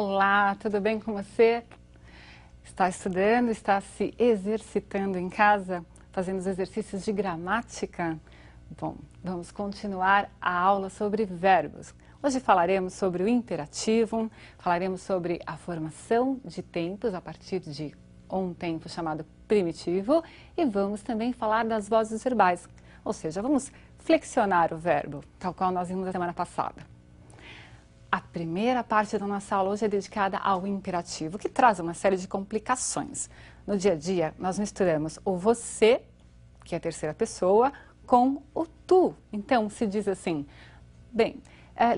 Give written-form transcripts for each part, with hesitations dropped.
Olá, tudo bem com você? Está estudando, está se exercitando em casa, fazendo os exercícios de gramática? Bom, vamos continuar a aula sobre verbos. Hoje falaremos sobre o imperativo, falaremos sobre a formação de tempos a partir de um tempo chamado primitivo e vamos também falar das vozes verbais, ou seja, vamos flexionar o verbo, tal qual nós vimos na semana passada. A primeira parte da nossa aula hoje é dedicada ao imperativo, que traz uma série de complicações. No dia a dia, nós misturamos o você, que é a terceira pessoa, com o tu. Então, se diz assim, bem,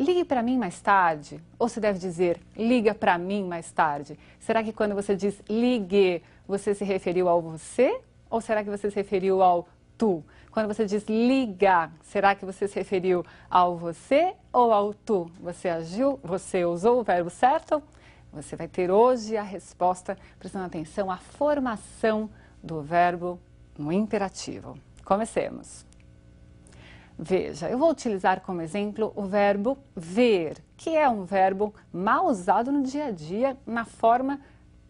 ligue para mim mais tarde, ou se deve dizer, liga para mim mais tarde. Será que quando você diz ligue, você se referiu ao você, ou será que você se referiu ao tu? Quando você diz liga, será que você se referiu ao você ou ao tu? Você usou o verbo certo? Você vai ter hoje a resposta, prestando atenção à formação do verbo no imperativo. Comecemos. Veja, eu vou utilizar como exemplo o verbo ver, que é um verbo mal usado no dia a dia, na forma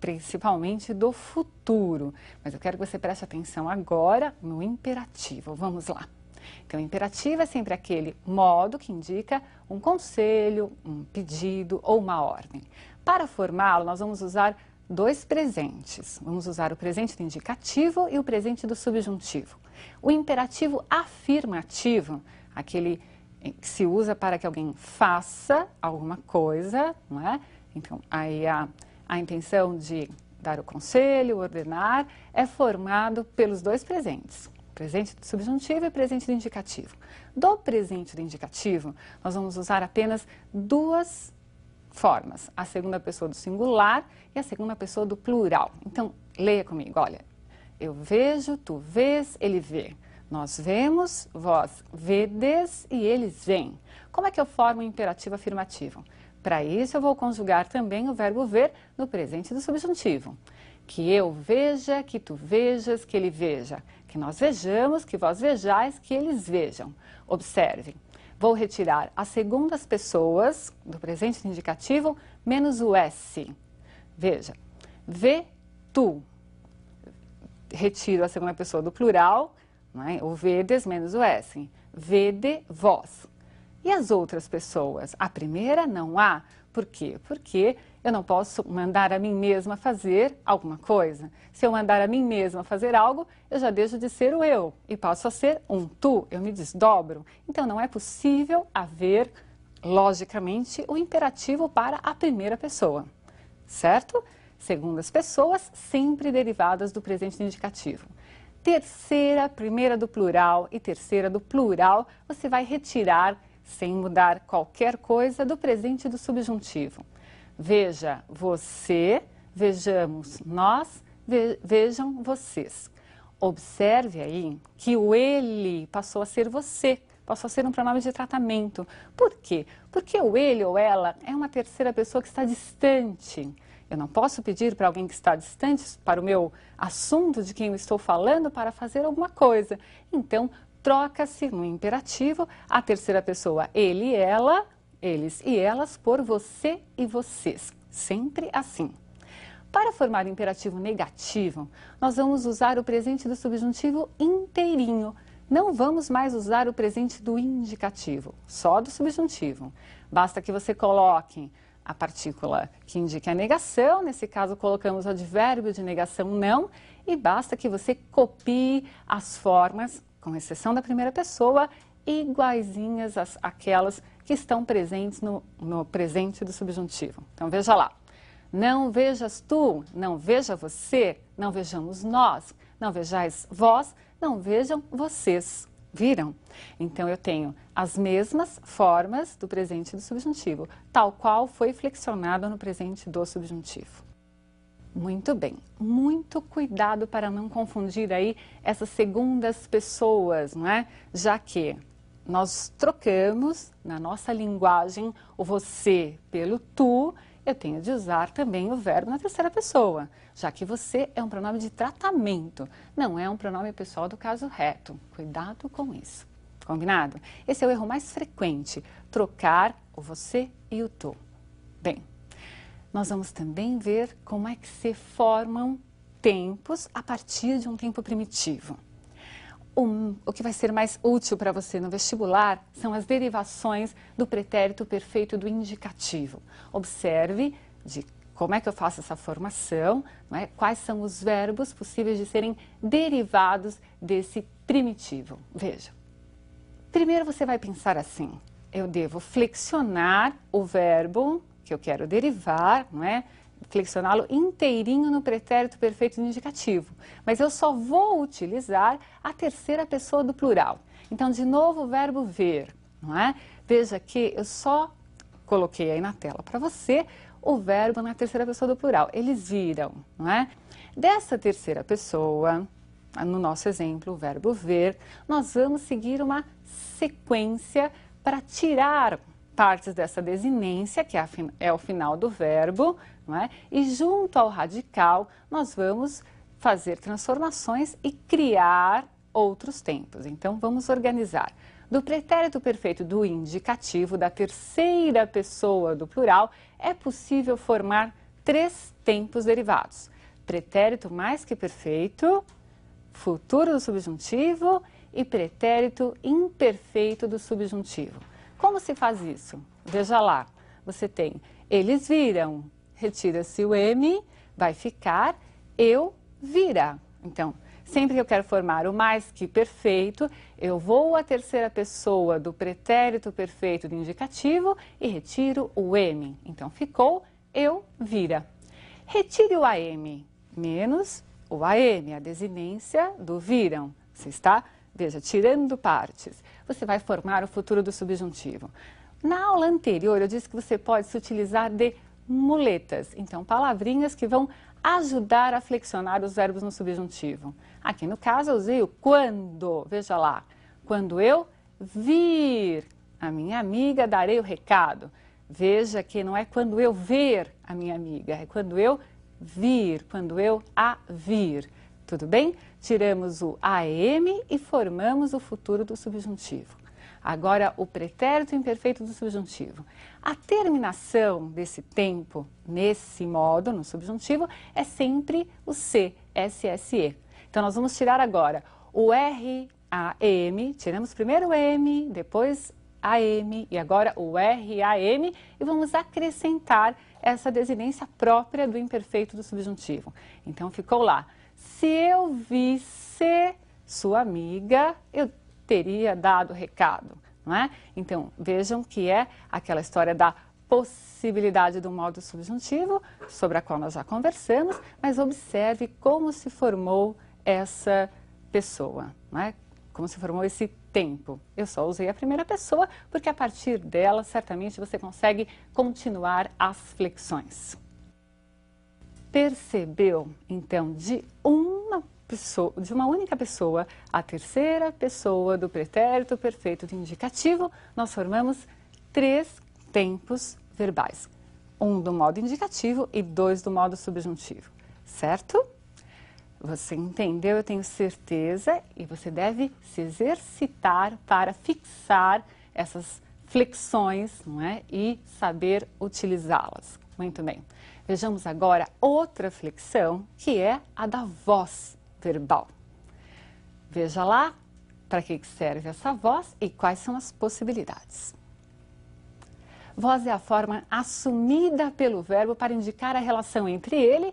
principalmente do futuro. Mas eu quero que você preste atenção agora no imperativo. Vamos lá. Então, o imperativo é sempre aquele modo que indica um conselho, um pedido ou uma ordem. Para formá-lo, nós vamos usar dois presentes. Vamos usar o presente do indicativo e o presente do subjuntivo. O imperativo afirmativo, aquele que se usa para que alguém faça alguma coisa, não é? Então, aí a intenção de dar o conselho, ordenar, é formado pelos dois presentes, presente do subjuntivo e presente do indicativo. Do presente do indicativo, nós vamos usar apenas duas formas, a segunda pessoa do singular e a segunda pessoa do plural. Então, leia comigo, olha, eu vejo, tu vês, ele vê. Nós vemos, vós vedes e eles veem. Como é que eu formo o imperativo afirmativo? Para isso, eu vou conjugar também o verbo ver no presente do subjuntivo. Que eu veja, que tu vejas, que ele veja. Que nós vejamos, que vós vejais, que eles vejam. Observe, vou retirar as segundas pessoas do presente do indicativo menos o S. Veja, vê tu. Retiro a segunda pessoa do plural, não é? O vedes menos o S. Vede vós. E as outras pessoas? A primeira não há. Por quê? Porque eu não posso mandar a mim mesma fazer alguma coisa. Se eu mandar a mim mesma fazer algo, eu já deixo de ser o eu e passo a ser um tu. Eu me desdobro. Então não é possível haver, logicamente, o imperativo para a primeira pessoa. Certo? Segundas pessoas, sempre derivadas do presente indicativo. Terceira, primeira do plural e terceira do plural, você vai retirar sem mudar qualquer coisa do presente do subjuntivo. Veja você, vejamos nós, vejam vocês. Observe aí que o ele passou a ser você, passou a ser um pronome de tratamento. Por quê? Porque o ele ou ela é uma terceira pessoa que está distante. Eu não posso pedir para alguém que está distante, para o meu assunto de quem eu estou falando, para fazer alguma coisa. Então, troca-se no imperativo a terceira pessoa ele e ela, eles e elas, por você e vocês. Sempre assim. Para formar o imperativo negativo, nós vamos usar o presente do subjuntivo inteirinho. Não vamos mais usar o presente do indicativo, só do subjuntivo. Basta que você coloque a partícula que indica a negação, nesse caso colocamos o advérbio de negação não, e basta que você copie as formas, com exceção da primeira pessoa, iguaizinhas àquelas que estão presentes no presente do subjuntivo. Então, veja lá. Não vejas tu, não veja você, não vejamos nós, não vejais vós, não vejam vocês. Viram? Então, eu tenho as mesmas formas do presente do subjuntivo, tal qual foi flexionado no presente do subjuntivo. Muito bem, muito cuidado para não confundir aí essas segundas pessoas, não é? Já que nós trocamos na nossa linguagem o você pelo tu, eu tenho de usar também o verbo na terceira pessoa, já que você é um pronome de tratamento, não é um pronome pessoal do caso reto. Cuidado com isso. Combinado? Esse é o erro mais frequente, trocar o você e o tu. Bem, nós vamos também ver como é que se formam tempos a partir de um tempo primitivo. O que vai ser mais útil para você no vestibular são as derivações do pretérito perfeito e do indicativo. Observe como é que eu faço essa formação, não é? Quais são os verbos possíveis de serem derivados desse primitivo. Veja, primeiro você vai pensar assim: eu devo flexionar o verbo que eu quero derivar, não é? Flexioná-lo inteirinho no pretérito perfeito do indicativo, mas eu só vou utilizar a terceira pessoa do plural. Então, de novo, o verbo ver, não é? Veja que eu só coloquei aí na tela para você o verbo na terceira pessoa do plural. Eles viram, não é? Dessa terceira pessoa, no nosso exemplo, o verbo ver, nós vamos seguir uma sequência para tirar partes dessa desinência, que é o final do verbo, não é? E junto ao radical, nós vamos fazer transformações e criar outros tempos. Então, vamos organizar. Do pretérito perfeito do indicativo, da terceira pessoa do plural, é possível formar 3 tempos derivados: pretérito mais que perfeito, futuro do subjuntivo e pretérito imperfeito do subjuntivo. Como se faz isso? Veja lá, você tem eles viram, retira-se o M, vai ficar eu vira. Então, sempre que eu quero formar o mais que perfeito, eu vou à terceira pessoa do pretérito perfeito do indicativo e retiro o M. Então, ficou eu vira. Retire o AM menos o AM, a desinência do viram. Você está, veja, tirando partes. Você vai formar o futuro do subjuntivo. Na aula anterior, eu disse que você pode se utilizar de muletas. Então, palavrinhas que vão ajudar a flexionar os verbos no subjuntivo. Aqui no caso eu usei o quando, veja lá, quando eu vir a minha amiga, darei o recado. Veja que não é quando eu ver a minha amiga, é quando eu vir, quando eu a vir. Tudo bem? Tiramos o AM e formamos o futuro do subjuntivo. Agora, o pretérito imperfeito do subjuntivo. A terminação desse tempo, nesse modo, no subjuntivo, é sempre o C, SSE. Então, nós vamos tirar agora o RAM, tiramos primeiro o M, depois AM e agora o RAM e vamos acrescentar essa desinência própria do imperfeito do subjuntivo. Então, ficou lá: se eu visse sua amiga, eu teria dado recado, não é? Então, vejam que é aquela história da possibilidade do modo subjuntivo, sobre a qual nós já conversamos, mas observe como se formou essa pessoa, não é? Como se formou esse tempo. Eu só usei a primeira pessoa, porque a partir dela, certamente, você consegue continuar as flexões. Percebeu, então, de uma única pessoa, a terceira pessoa do pretérito perfeito do indicativo, nós formamos 3 tempos verbais. 1 do modo indicativo e 2 do modo subjuntivo, certo? Você entendeu, eu tenho certeza, e você deve se exercitar para fixar essas flexões, não é? E saber utilizá-las. Muito bem. Vejamos agora outra flexão, que é a da voz verbal. Veja lá para que serve essa voz e quais são as possibilidades. Voz é a forma assumida pelo verbo para indicar a relação entre ele,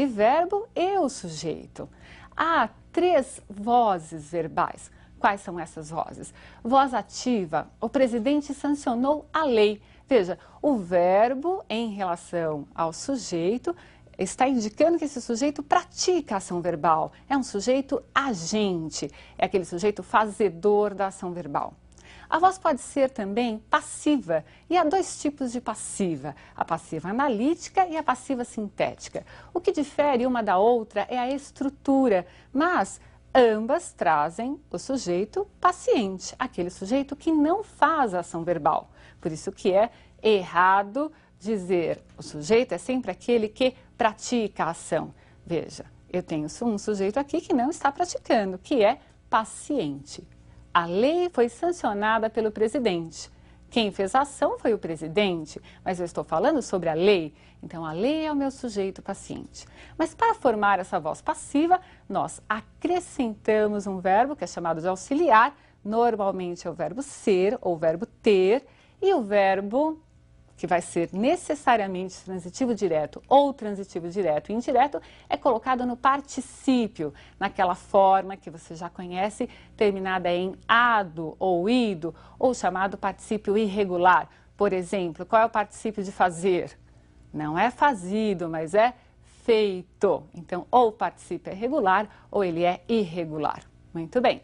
verbo, e o sujeito. Há 3 vozes verbais. Quais são essas vozes? Voz ativa: o presidente sancionou a lei. Veja, o verbo em relação ao sujeito está indicando que esse sujeito pratica a ação verbal. É um sujeito agente, é aquele sujeito fazedor da ação verbal. A voz pode ser também passiva, e há 2 tipos de passiva: a passiva analítica e a passiva sintética. O que difere uma da outra é a estrutura, mas ambas trazem o sujeito paciente, aquele sujeito que não faz a ação verbal. Por isso que é errado dizer o sujeito é sempre aquele que pratica a ação. Veja, eu tenho um sujeito aqui que não está praticando, que é paciente. A lei foi sancionada pelo presidente. Quem fez a ação foi o presidente, mas eu estou falando sobre a lei. Então, a lei é o meu sujeito paciente. Mas para formar essa voz passiva, nós acrescentamos um verbo que é chamado de auxiliar. Normalmente é o verbo ser ou o verbo ter, e o verbo que vai ser necessariamente transitivo direto ou transitivo direto e indireto, é colocado no particípio, naquela forma que você já conhece, terminada em ado ou ido, ou chamado particípio irregular. Por exemplo, qual é o particípio de fazer? Não é fazido, mas é feito. Então, ou o particípio é regular ou ele é irregular. Muito bem.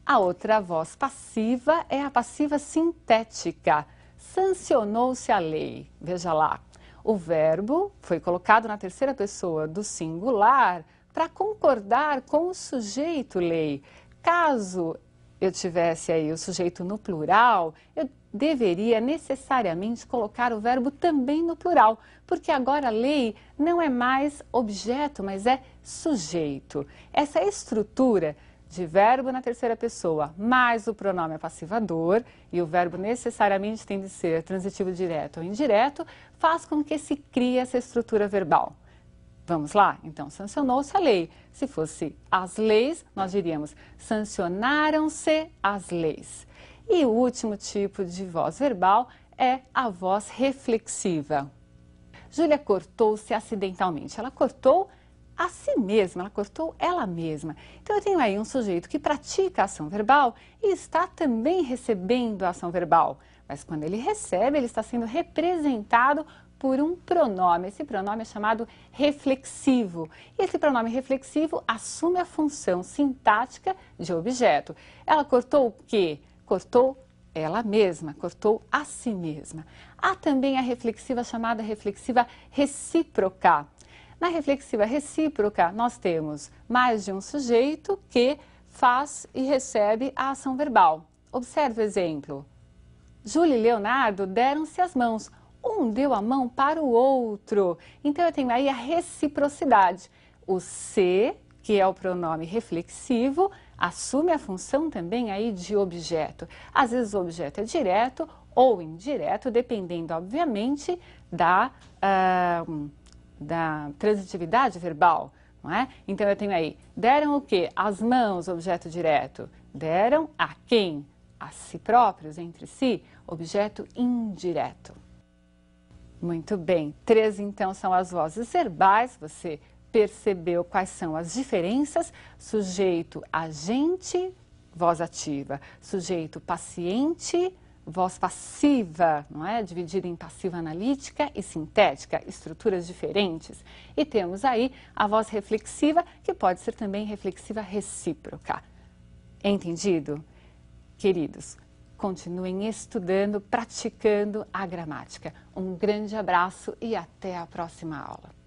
A outra voz passiva é a passiva sintética. Sancionou-se a lei. Veja lá, o verbo foi colocado na terceira pessoa do singular para concordar com o sujeito lei. Caso eu tivesse aí o sujeito no plural, eu deveria necessariamente colocar o verbo também no plural, porque agora a lei não é mais objeto, mas é sujeito. Essa estrutura de verbo na terceira pessoa, mais o pronome passivador, e o verbo necessariamente tem de ser transitivo direto ou indireto, faz com que se crie essa estrutura verbal. Vamos lá? Então, sancionou-se a lei. Se fosse as leis, nós diríamos sancionaram-se as leis. E o último tipo de voz verbal é a voz reflexiva. Júlia cortou-se acidentalmente. Ela cortou a si mesma, ela cortou ela mesma. Então, eu tenho aí um sujeito que pratica a ação verbal e está também recebendo a ação verbal. Mas quando ele recebe, ele está sendo representado por um pronome. Esse pronome é chamado reflexivo. E esse pronome reflexivo assume a função sintática de objeto. Ela cortou o quê? Cortou ela mesma, cortou a si mesma. Há também a reflexiva chamada reflexiva recíproca. Na reflexiva recíproca, nós temos mais de um sujeito que faz e recebe a ação verbal. Observe o exemplo. Júlia e Leonardo deram-se as mãos. Um deu a mão para o outro. Então, eu tenho aí a reciprocidade. O se, que é o pronome reflexivo, assume a função também aí de objeto. Às vezes, o objeto é direto ou indireto, dependendo, obviamente, da transitividade verbal, não é? Então, eu tenho aí, deram o quê? As mãos, objeto direto. Deram a quem? A si próprios, entre si, objeto indireto. Muito bem. 3, então, são as vozes verbais. Você percebeu quais são as diferenças? Sujeito agente, voz ativa. Sujeito paciente, voz passiva, não é? Dividida em passiva analítica e sintética, estruturas diferentes. E temos aí a voz reflexiva, que pode ser também reflexiva recíproca. Entendido? Queridos, continuem estudando, praticando a gramática. Um grande abraço e até a próxima aula.